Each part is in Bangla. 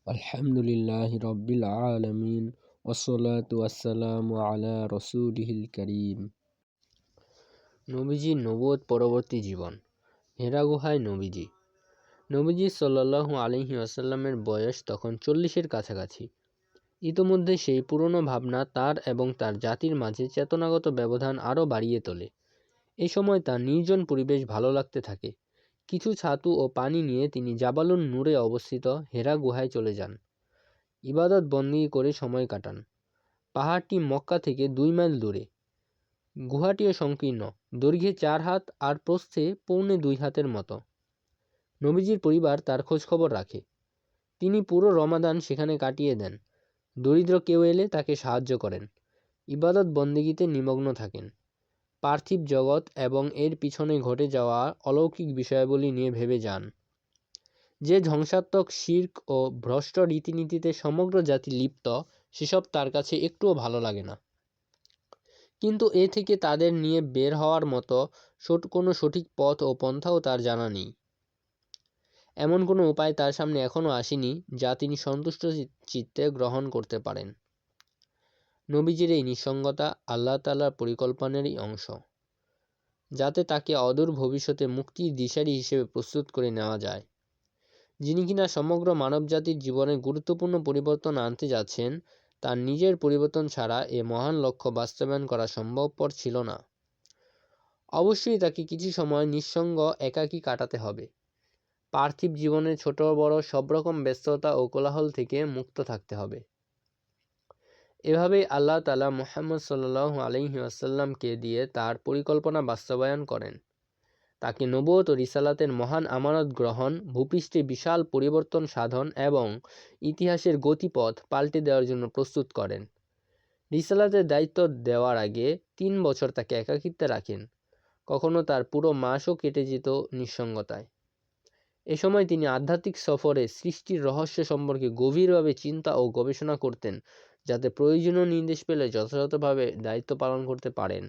আলহামদুলিল্লাহি রাব্বিল আলামিন ওয়াসসালাতু ওয়াসসালামু আলা রাসূলিহিল কারীম। নবীজির নবুয়ত পরবর্তী জীবন। হেরা গুহায় নবীজি সাল্লাল্লাহু আলাইহি ওয়াসাল্লামের বয়স তখন 40-এর কাছাকাছি। ইতোমধ্যে সেই পুরনো ভাবনা তার এবং তার জাতির মাঝে চেতনাগত ব্যবধান আরও বাড়িয়ে তোলে। এই সময় তার নির্জন পরিবেশ ভালো লাগতে থাকে। কিছু ছাতু ও পানি নিয়ে তিনি জাবালুন নূরে অবস্থিত হেরা গুহায় চলে যান। ইবাদত বন্দেগী করে সময় কাটান। পাহাড়টি মক্কা থেকে 2 মাইল দূরে। গুহাটিও সংকীর্ণ, দৈর্ঘ্যে 4 হাত আর প্রস্থে পৌনে 2 হাতের মতো। নবীজির পরিবার তার খোঁজখবর রাখে। তিনি পুরো রমাদান সেখানে কাটিয়ে দেন। দরিদ্র কেউ এলে তাকে সাহায্য করেন। ইবাদত বন্দেগীতে নিমগ্ন থাকেন। পার্থিব জগৎ এবং এর পিছনে ঘটে যাওয়া অলৌকিক বিষয়াবলী নিয়ে ভেবে যান। যে ধ্বংসাত্মক শিরক ও ভ্রষ্ট রীতিনীতিতে সমগ্র জাতি লিপ্ত, সেসব তার কাছে একটুও ভালো লাগে না। কিন্তু এ থেকে তাদের নিয়ে বের হওয়ার মতো কোনো সঠিক পথ ও পন্থাও তার জানা নেই। এমন কোনো উপায় তার সামনে এখনও আসেনি যা তিনি সন্তুষ্ট চিত্তে গ্রহণ করতে পারেন। নবীজির এই নিঃসঙ্গতা আল্লাহ তাআলার পরিকল্পনারই অংশ, যাতে তাকে অদূর ভবিষ্যতে মুক্তির দিশারি হিসেবে প্রস্তুত করে নেওয়া যায়। যিনি কিনা সমগ্র মানবজাতির জীবনে গুরুত্বপূর্ণ পরিবর্তন আনতে যাচ্ছেন, তার নিজের পরিবর্তন ছাড়া এ মহান লক্ষ্য বাস্তবায়ন করা সম্ভবপর ছিল না। অবশ্যই তাকে কিছু সময় নিঃসঙ্গ একাকী কাটাতে হবে। পার্থিব জীবনের ছোট বড় সব রকম ব্যস্ততা ও কোলাহল থেকে মুক্ত থাকতে হবে। এভাবেই আল্লাহ তাআলা মুহাম্মদ সাল্লাল্লাহু আলাইহি ওয়াসাল্লামকে দিয়ে তার পরিকল্পনা বাস্তবায়ন করেন। তাকে নবুয়ত ও রিসালাতের মহান আমানত গ্রহণ, ভূপৃষ্ঠে বিশাল পরিবর্তন সাধন এবং ইতিহাসের গতিপথ পাল্টে দেওয়ার জন্য প্রস্তুত করেন। রিসালাতের দায়িত্ব দেওয়ার আগে 3 বছর তাকে একাকিত্বে রাখেন। কখনো তার পুরো মাসও কেটে যেত নিঃসঙ্গতায়। এ সময় তিনি আধ্যাত্মিক সফরে সৃষ্টির রহস্য সম্পর্কে গভীরভাবে চিন্তা ও গবেষণা করতেন, যাতে প্রয়োজনীয় নির্দেশ পেলে যথাযথভাবে দায়িত্ব পালন করতে পারেন।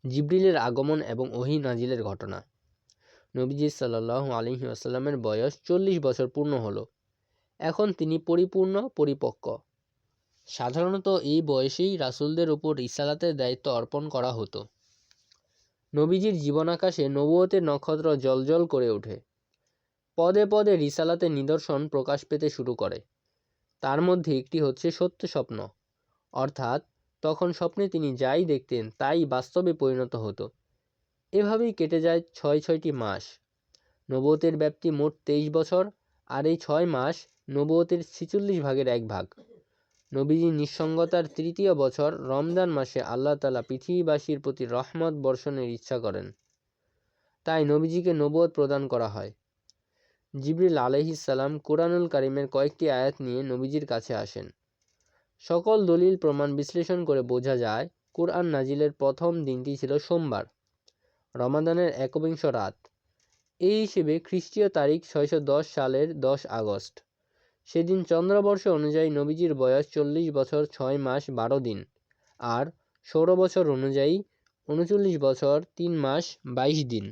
জিবরিলের আগমন এবং ওহী নাজিলের ঘটনা। নবীজি সাল্লাল্লাহু আলাইহি ওয়াসাল্লামের বয়স 40 বছর পূর্ণ হলো। এখন তিনি পরিপক্ক। সাধারণত এই বয়সেই রাসূলদের উপর রিসালাতের দায়িত্ব অর্পণ করা হতো। নবীজির জীবনাকাশে নবুয়তের নক্ষত্র জ্বলজ্বল করে ওঠে। পদে পদে রিসালাতের নিদর্শন প্রকাশ পেতে শুরু করে। তার মধ্যে একটি হচ্ছে সত্য স্বপ্ন, অর্থাৎ তখন স্বপ্নে তিনি যাই দেখতেন তাই বাস্তবে পরিণত হতো। এভাবেই কেটে যায় 6টি মাস। নবুয়তের ব্যাপ্তি মোট 23 বছর, আর এই 6 মাস নবুয়তের 46 ভাগের 1 ভাগ। নবীজির নিঃসঙ্গতার 3য় বছর রমজান মাসে আল্লাহ তাআলা পৃথিবীবাসীর প্রতি রহমত বর্ষণের ইচ্ছা করেন। তাই নবীজিকে নবুয়ত প্রদান করা হয়। জিবরিল আলাইহিস সালাম কুরআনুল কারীমের কয়েকটি আয়াত নিয়ে নবীজির কাছে আসেন। সকল দলিল প্রমাণ বিশ্লেষণ করে বোঝা যায়, কুরআন নাজিলের প্রথম দিনটি ছিল সোমবার, রমাদানের 21 রাত। এই হিসেবে খ্রিস্টীয় তারিখ 610 সালের 10 আগস্ট। সেদিন চন্দ্রবর্ষ অনুযায়ী নবীজির বয়স 40 বছর 6 মাস 12 দিন, আর সৌর বছর অনুযায়ী 39 বছর 3 মাস 22 দিন।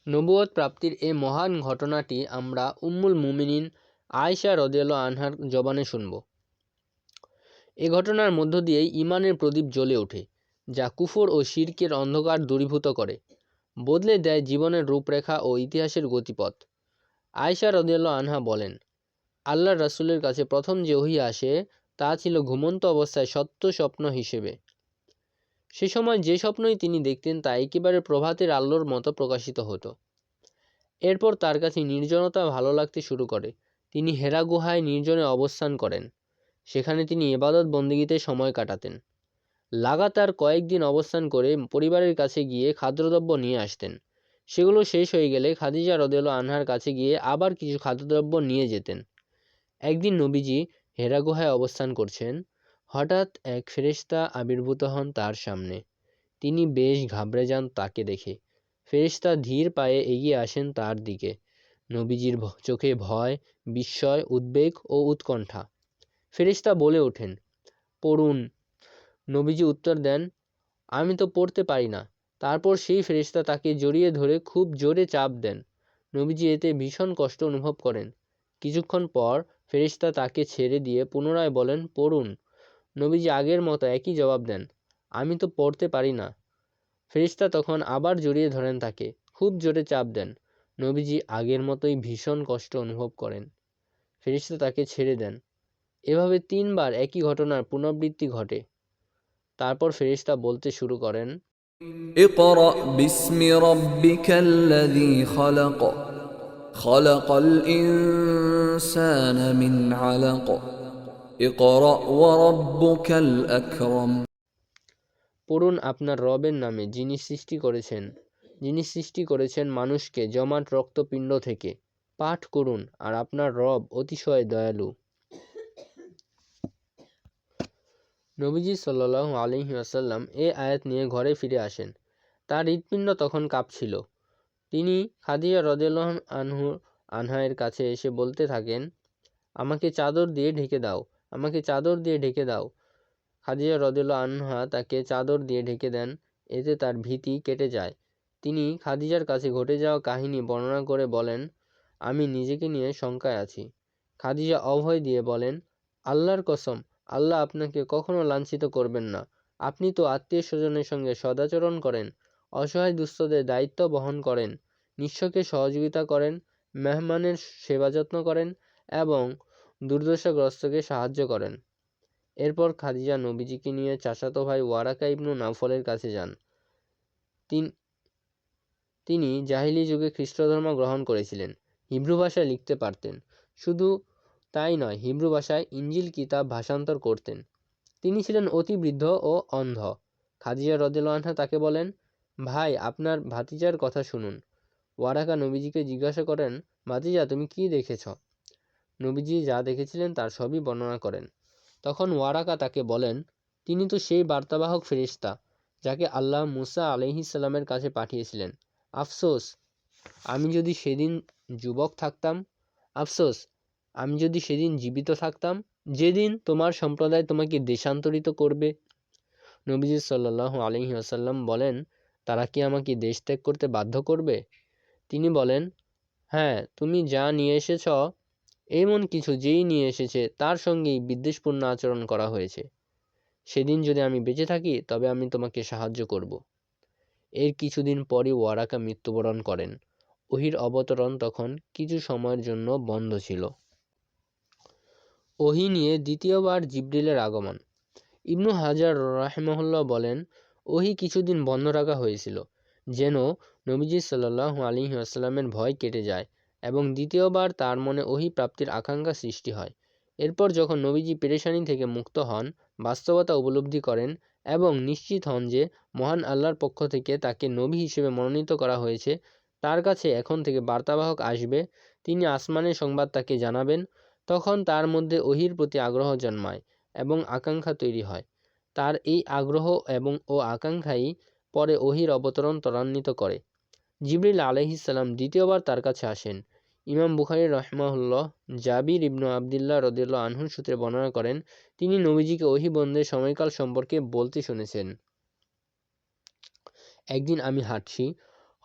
নবুয়ত প্রাপ্তির এ মহান ঘটনাটি আমরা উম্মুল মুমিনিন আয়েশা রাদিয়াল্লাহু আনহার জবানে শুনব। এ ঘটনার মধ্য দিয়েই ঈমানের প্রদীপ জ্বলে ওঠে, যা কুফর ও শিরকের অন্ধকার দূরীভূত করে, বদলে দেয় জীবনের রূপরেখা ও ইতিহাসের গতিপথ। আয়েশা রাদিয়াল্লাহু আনহা বলেন, আল্লাহর রাসূলের কাছে প্রথম যে ওহী আসে তা ছিল ঘুমন্ত অবস্থায় সত্য স্বপ্ন হিসেবে। সে সময় যে স্বপ্নই তিনি দেখতেন তা একেবারে প্রভাতের আলোর মতো প্রকাশিত হতো। এরপর তার কাছে নির্জনতা ভালো লাগতে শুরু করে। তিনি হেরা গুহায় নির্জনে অবস্থান করেন। সেখানে তিনি ইবাদত বন্দেগীতে সময় কাটাতেন। লাগাতার কয়েকদিন অবস্থান করে পরিবারের কাছে গিয়ে খাদ্যদ্রব্য নিয়ে আসতেন। সেগুলো শেষ হয়ে গেলে খাদিজা রাদিয়াল্লাহু আনহার কাছে গিয়ে আবার কিছু খাদ্যদ্রব্য নিয়ে যেতেন। একদিন নবীজি হেরা গুহায় অবস্থান করছেন, হঠাৎ এক ফেরেশতা আবির্ভূত হন তার সামনে। তিনি বেশ ঘাবড়ে যান তাকে দেখে। ফেরেশতা ধীর পায়ে এগিয়ে আসেন তার দিকে। নবীজির চোখে ভয়, বিস্ময়, উদ্বেগ ও উৎকণ্ঠা। ফেরেশতা বলে ওঠেন, পড়ুন। নবীজি উত্তর দেন, আমি তো পড়তে পারি না। তারপর সেই ফেরেশতা তাকে জড়িয়ে ধরে খুব জোরে চাপ দেন। নবীজি এতে ভীষণ কষ্ট অনুভব করেন। কিছুক্ষণ পর ফেরেশতা তাকে ছেড়ে দিয়ে পুনরায় বলেন, পড়ুন। নবীজি আগের মতো একই জবাব দেন, আমি তো পড়তে পারি না। ফেরেশতা তখন আবার জড়িয়ে ধরেন তাকে, খুব জোরে চাপ দেন। নবীজি আগের মতোই ভীষণ কষ্ট অনুভব করেন। ফেরেশতা তাকে ছেড়ে দেন। এভাবে 3 বার একই ঘটনার পুনরাবৃত্তি ঘটে। তারপর ফেরেশতা বলতে শুরু করেন, اقرأ باسم ربك الذي خلق خلق الإنسان من علق اقرأ وربك الأكرم পড়ুন আপনার রবের নামে, যিনি সৃষ্টি করেছেন মানুষকে জমাট রক্তপিণ্ড থেকে। পাঠ করুন, আর আপনার রব অতিশয় দয়ালু। নবীজি সাল্লাল্লাহু আলাইহি ওয়াসাল্লাম এই আয়াত নিয়ে ঘরে ফিরে আসেন। তার হৃৎপিণ্ড তখন কাঁপছিল। তিনি খাদিজা রাদিয়াল্লাহু আনহার কাছে এসে বলতে থাকেন, আমাকে চাদর দিয়ে ঢেকে দাও, আমাকে চাদর দিয়ে ঢেকে দাও। খাদিজা রাদিয়াল্লাহু আনহা তাকে চাদর দিয়ে ঢেকে দেন। এতে তার ভীতি কেটে যায়। তিনি খাদিজার কাছে ঘটে যাওয়া কাহিনী বর্ণনা করে বলেন, আমি নিজেকে নিয়ে শঙ্কায় আছি। খাদিজা অভয় দিয়ে বলেন, আল্লাহর কসম, আল্লাহ আপনাকে কখনো লাঞ্ছিত করবেন না। আপনি তো আত্মীয় স্বজনের সঙ্গে সদাচরণ করেন, অসহায় দুস্থদের দায়িত্ব বহন করেন, নিঃস্বকে সহযোগিতা করেন, মেহমানের সেবা যত্ন করেন এবং দুর্দশাগ্রস্তকে সাহায্য করেন। এরপর খাদিজা নবীজিকে নিয়ে চাচাতো ভাই ওয়ারাকা ইবনু নাওফলের কাছে যান। তিনি জাহিলি যুগে খ্রিস্ট ধর্ম গ্রহণ করেছিলেন, হিব্রু ভাষায় লিখতে পারতেন। শুধু তাই নয়, হিব্রু ভাষায় ইনজিল কিতাব ভাষান্তর করতেন। তিনি ছিলেন অতি বৃদ্ধ ও অন্ধ। খাদিজা রাদিয়াল্লাহু আনহা তাকে বলেন, ভাই, আপনার ভাতিজার কথা শুনুন। ওয়ারাকা নবীজিকে জিজ্ঞাসা করেন, ভাতিজা, তুমি কি দেখেছ? নবীজি যা দেখেছিলেন তার সবই বর্ণনা করেন। তখন ওয়ারাকা তাকে বলেন, তিনি তো সেই বার্তাবাহক ফেরেশতা যাকে আল্লাহ মুসা আলাইহিস সালামের কাছে পাঠিয়েছিলেন। আফসোস, আমি যদি সেদিন যুবক থাকতাম। আফসোস, আমি যদি সেদিন জীবিত থাকতাম, যেদিন তোমার সম্প্রদায় তোমাকে দেশান্তরিত করবে। নবীজি সাল্লাল্লাহু আলাইহি ওয়াসাল্লাম বলেন, তারা কি আমাকে দেশ ত্যাগ করতে বাধ্য করবে? তিনি বলেন, হ্যাঁ, তুমি যা নিয়ে এসেছ, এমন কিছু যেই নিয়ে এসেছে তার সঙ্গেই বিদ্বেষপূর্ণ আচরণ করা হয়েছে। সেদিন যদি আমি বেঁচে থাকি তবে আমি তোমাকে সাহায্য করব। এর কিছুদিন পরই ওয়ারাকা মৃত্যুবরণ করেন। ওহীর অবতরণ তখন কিছু সময়ের জন্য বন্ধ ছিল। ওহী নিয়ে দ্বিতীয়বার জিবরিলের আগমন। ইবনু হাজার রাহিমাহুল্লাহ বলেন, ওহী কিছুদিন বন্ধ রাখা হয়েছিল যেন নবীজি সাল্লাল্লাহু আলাইহি ওয়াসাল্লামের ভয় কেটে যায় এবং দ্বিতীয়বার তার মনে ওহী প্রাপ্তির আকাঙ্ক্ষা সৃষ্টি হয়। এরপর যখন নবীজি পেরেশানি থেকে মুক্ত হন, বাস্তবতা উপলব্ধি করেন এবং নিশ্চিত হন যে মহান আল্লাহর পক্ষ থেকে তাকে নবী হিসেবে মনোনীত করা হয়েছে, তার কাছে এখন থেকে বার্তাবাহক আসবে, তিনি আসমানের সংবাদ তাকে জানাবেন, তখন তার মধ্যে ওহীর প্রতি আগ্রহ জন্মায় এবং আকাঙ্ক্ষা তৈরি হয়। তার এই আগ্রহ ও আকাঙ্ক্ষাই পরে ওহীর অবতরণ ত্বরান্বিত করে। জিবরিল আলাইহিস সালাম দ্বিতীয়বার তার কাছে আসেন। ইমাম বুখারী রাহিমাহুল্লাহ জাবির ইবনু আবদুল্লাহ রাদিয়াল্লাহু আনহুর সূত্রে বর্ণনা করেন, তিনি নবীজিকে ওহী বন্ধের সময়কাল সম্পর্কে বলতে শুনেছেন। একদিন আমি হাঁটছি,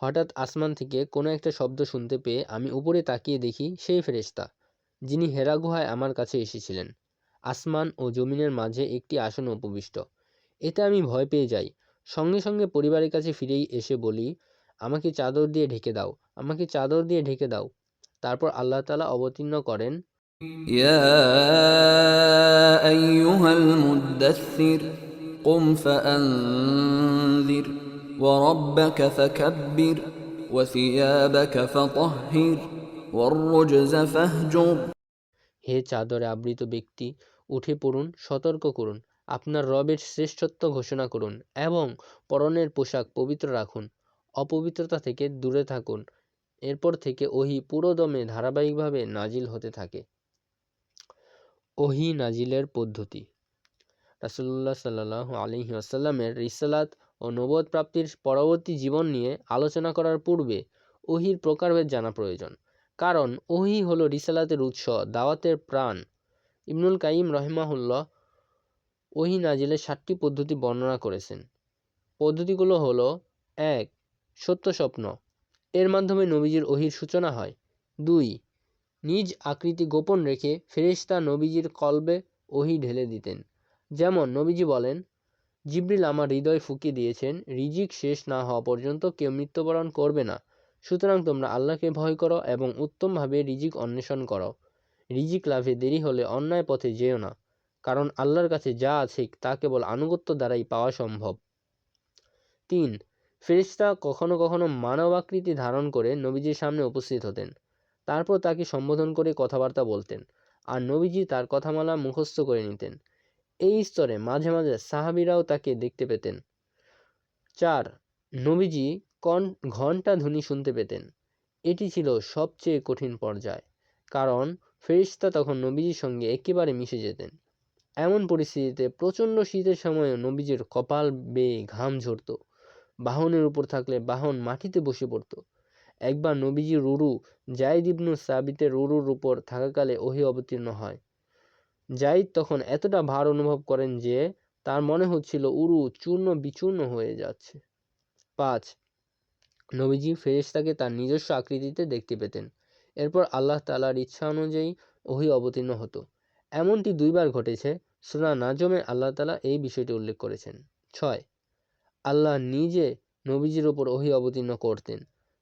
হঠাৎ আসমান থেকে কোনো একটা শব্দ শুনতে পেয়ে আমি উপরে তাকিয়ে দেখি সেই ফেরেশতা যিনি হেরা গুহায় আমার কাছে এসেছিলেন। আসমান ও জমিনের মাঝে একটি আসন উপবিষ্ট। এতে আমি ভয় পেয়ে যাই। সঙ্গে সঙ্গে পরিবারের কাছে ফিরেই এসে বলি, আমাকে চাদর দিয়ে ঢেকে দাও, আমাকে চাদর দিয়ে ঢেকে দাও। তারপর আল্লাহ তাআলা অবতীর্ণ করেন, يا أيها المدثر قم فأنذر وربك فكبر وثيابك فطهر والرجز فاهجر হে চাদরে আবৃত ব্যক্তি, উঠে পড়ুন, সতর্ক করুন, আপনার রবের শ্রেষ্ঠত্ব ঘোষণা করুন এবং পরনের পোশাক পবিত্র রাখুন, অপবিত্রতা থেকে দূরে থাকুন। এরপর থেকে ওহী পুরোদমে ধারাবাহিকভাবে নাজিল হতে থাকে। ওহী নাজিলের পদ্ধতি। রাসূলুল্লাহ সাল্লাল্লাহু আলাইহি ওয়াসাল্লামের রিসালাত ও নবুয়ত প্রাপ্তির পরবর্তী জীবন নিয়ে আলোচনা করার পূর্বে ওহীর প্রকারভেদ জানা প্রয়োজন। কারণ ওহী হলো রিসালাতের উৎস, দাওয়াতের প্রাণ। ইবনুল কাইয়িম রাহিমাহুল্লাহ ওহী নাজিলের 7টি পদ্ধতি বর্ণনা করেছেন। পদ্ধতিগুলো হলো: 1. সত্য স্বপ্ন, এর মাধ্যমে নবীজির ওহীর সূচনা হয়। 2. নিজ আকৃতি গোপন রেখে ফেরেশতা নবীজির কলবে ওহী ঢেলে দিতেন। যেমন নবীজি বলেন, জিবরিল আমার হৃদয় ফুঁকি দিয়েছেন, রিজিক শেষ না হওয়া পর্যন্ত কেউ মৃত্যুবরণ করবে না। সুতরাং তোমরা আল্লাহকে ভয় করো এবং উত্তমভাবে রিজিক অন্বেষণ করো। রিজিক লাভে দেরি হলে অন্যায় পথে যেও না, কারণ আল্লাহর কাছে যা আছে তা কেবল আনুগত্য দ্বারাই পাওয়া সম্ভব। ৩. ফেরেশতা কখনো কখনো মানব আকৃতি ধারণ করে নবীজির সামনে উপস্থিত হতেন। তারপর তাকে সম্বোধন করে কথাবার্তা বলতেন, আর নবীজি তার কথামালা মুখস্থ করে নিতেন। এই স্তরে মাঝে মাঝে সাহাবীরাও তাকে দেখতে পেতেন। ৪. নবীজি ঘণ্টা ধ্বনি শুনতে পেতেন। এটি ছিল সবচেয়ে কঠিন পর্যায়, কারণ ফেরেশতা তখন নবীজির সঙ্গে একেবারে মিশে যেতেন। এমন পরিস্থিতিতে প্রচণ্ড শীতের সময়ও নবীজির কপাল বেয়ে ঘাম ঝরত। বাহনের উপর থাকলে বাহন মাটিতে বসে পড়ত। একবার নবীজি রুরু যায়েদ ইবনু সাবিতের রুরুর উপর থাকাকালে ওহী অবতীর্ণ হয়। যায়েদ তখন এতটা ভার অনুভব করেন যে তার মনে হচ্ছিল উরু চূর্ণ বিচূর্ণ হয়ে যাচ্ছে। ৫. নবীজি ফেরেশতাকে তার নিজস্ব আকৃতিতে দেখতে পেতেন। এরপর আল্লাহ তাআলার ইচ্ছা অনুযায়ী ওহী অবতীর্ণ হতো। এমনটি 2 বার ঘটেছে। সূরা নাজমে আল্লাহ তাআলা এই বিষয়টি উল্লেখ করেছেন। ৬. আল্লাহ নিজে নবীজির উপর ওহী অবতীর্ণ করতেন,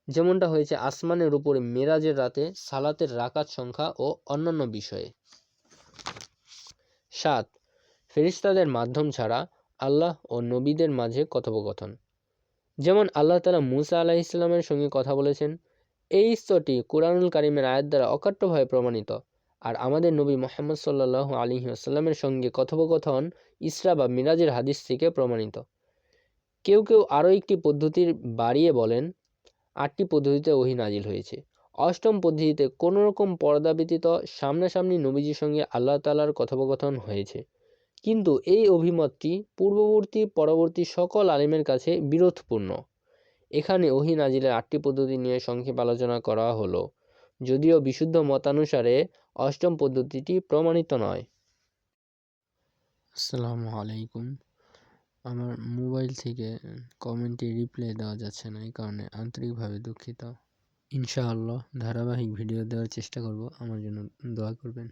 যেমনটা হয়েছে আসমানের উপরে মেরাজের রাতে সালাতের রাকাত সংখ্যা ও অন্যান্য বিষয়ে। ৭. ফেরেশতাদের মাধ্যম ছাড়া আল্লাহ ও নবীদের মাঝে কথোপকথন। যেমন আল্লাহ তাআলা মূসা আলাইহিস সালামের সঙ্গে কথা বলেছেন। এই স্তরটি কুরআনুল কারীমের আয়াত দ্বারা অকাট্যভাবে প্রমাণিত। আর আমাদের নবী মুহাম্মদ সাল্লাল্লাহু আলাইহি ওয়াসাল্লামের সঙ্গে কথোপকথন ইসরা বা মিরাজের হাদিস থেকে প্রমাণিত। কেউ কেউ আরও একটি পদ্ধতির বাড়িয়ে বলেন, 8টি পদ্ধতিতে ওহী নাজিল হয়েছে। 8ম পদ্ধতিতে কোনো রকম পর্দা ব্যতীত সামনাসামনি নবীজির সঙ্গে আল্লাহ তাআলার কথোপকথন হয়েছে। কিন্তু এই অভিমতটি পরবর্তী সকল আলেমের কাছে বিরোধপূর্ণ। এখানে ওহী নাজিলের 8টি পদ্ধতি নিয়ে সংক্ষেপ আলোচনা করা হলো, যদিও বিশুদ্ধ মতানুসারে 8ম পদ্ধতিটি প্রমাণিত নয়। আসসালামু আলাইকুম। আমার মোবাইল থেকে কমেন্টে রিপ্লাই দেওয়া যাচ্ছে না, এই কারণে আন্তরিকভাবে দুঃখিত। ইনশাআল্লাহ ধারাবাহিক ভিডিও দেওয়ার চেষ্টা করব। আমার জন্য দোয়া করবেন।